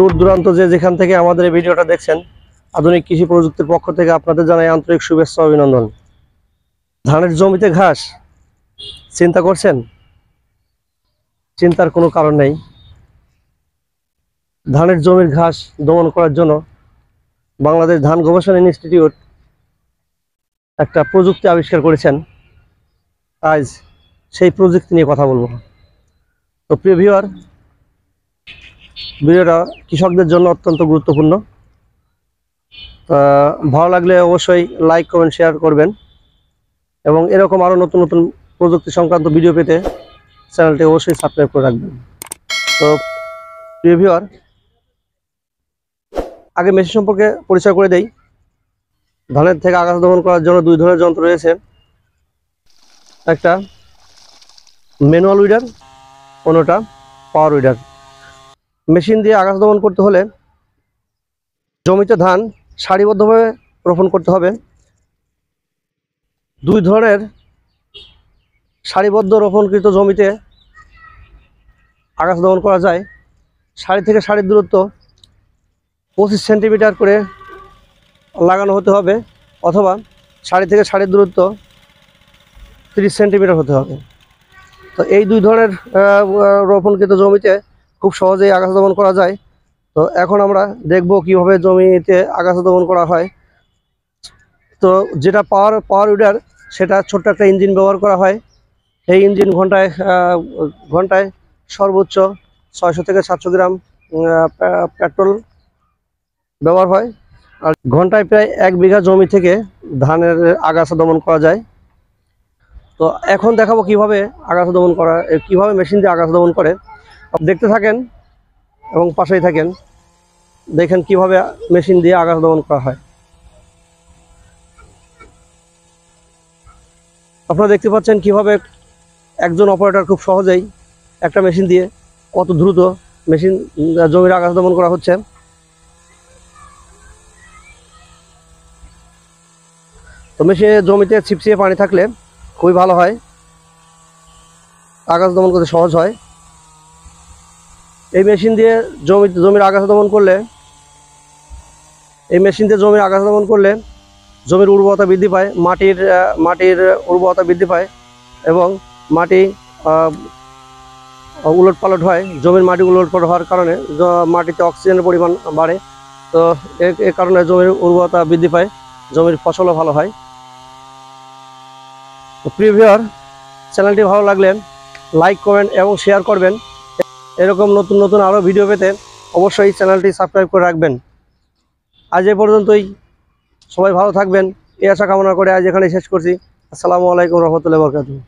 দূর দূরান্ত যে যেখান থেকে আমাদের এই ভিডিওটা দেখছেন, আধুনিক কৃষি প্রযুক্তির পক্ষ থেকে আপনাদের জানাই আন্তরিক শুভেচ্ছা অভিনন্দন। ধানের জমিতে ঘাস চিন্তা করছেন? চিন্তার কোনো কারণ নেই। ধানের জমির ঘাস দমন করার জন্য বাংলাদেশ ধান গবেষণা ইনস্টিটিউট একটা প্রযুক্তি আবিষ্কার করেছেন। আজ সেই প্রযুক্তি নিয়ে কথা বলবো। তো প্রিয় ভিউয়ার, ভিডিওটা কৃষকদের জন্য অত্যন্ত গুরুত্বপূর্ণ। ভালো লাগলে অবশ্যই লাইক কমেন্ট শেয়ার করবেন এবং এরকম আরও নতুন নতুন প্রযুক্তি সংক্রান্ত ভিডিও পেতে চ্যানেলটি অবশ্যই সাবস্ক্রাইব করে রাখবেন। তো প্রিয় ভিউয়ার, আগে মেশিন সম্পর্কে পরিচয় করে দেই। ধানের থেকে আগাছা দমন করার জন্য দুই ধরনের যন্ত্র রয়েছে। একটা ম্যানুয়াল উইডার, অন্যটা পাওয়ার উইডার। মেশিন দিয়ে আগাছা দমন করতে হলে জমিতে ধান সারিবদ্ধভাবে রোপণ করতে হবে। দুই ধরনের সারিবদ্ধ রোপণকৃত জমিতে আগাছা দমন করা যায়। সারি থেকে সারির দূরত্ব 25 সেন্টিমিটার করে লাগানো হতে হবে, অথবা সারি থেকে সারির দূরত্ব 30 সেন্টিমিটার হতে হবে। তো এই দুই ধরনের রোপণকৃত জমিতে খুব সহজেই আগাছা দমন করা যায়। তো এখন আমরা দেখব কিভাবে জমিতে আগাছা দমন করা হয়। তো যেটা পাওয়ার উইডার, সেটা ছোট্ট একটা ইঞ্জিন ব্যবহার করা হয়। এই ইঞ্জিন ঘন্টায় সর্বোচ্চ 600 থেকে 700 গ্রাম পেট্রোল ব্যবহার হয়। আর ঘন্টায় প্রায় 1 বিঘা জমি থেকে ধানের আগাছা দমন করা যায়। তো এখন দেখাবো কিভাবে আগাছা দমন করা, কিভাবে মেশিন দিয়ে আগাছা দমন করে। দেখতে থাকেন এবং পাশেই থাকেন, দেখেন কিভাবে মেশিন দিয়ে আগাছা দমন করা হয়। আপনারা দেখতে পাচ্ছেন কিভাবে একজন অপারেটর খুব সহজেই একটা মেশিন দিয়ে কত দ্রুত জমির আগাছা দমন করা হচ্ছে। তো মেশিনে জমিতে ছিপছিপে পানি থাকলে খুবই ভালো হয়, আগাছা দমন করতে সহজ হয়। এই মেশিন দিয়ে জমির আগাছা দমন করলে জমির উর্বরতা বৃদ্ধি পায়, মাটির উর্বরতা বৃদ্ধি পায় এবং মাটি উলটপালট হয়। জমির মাটি উলটপালট হওয়ার কারণে মাটিতে অক্সিজেনের পরিমাণ বাড়ে। তো এ কারণে জমির উর্বরতা বৃদ্ধি পায়, জমির ফসলও ভালো হয়। তো প্রিয় ভিউয়ার, চ্যানেলটি ভালো লাগলে লাইক কমেন্ট এবং শেয়ার করবেন। এরকম নতুন নতুন আরও ভিডিও পেতে অবশ্যই চ্যানেলটি সাবস্ক্রাইব করে রাখবেন। আজ এ পর্যন্তই। সবাই ভালো থাকবেন এই আশা কামনা করে আজ এখানে শেষ করছি। আসসালামু আলাইকুম রহমতুল্লাহি ওয়া বারাকাতুহু।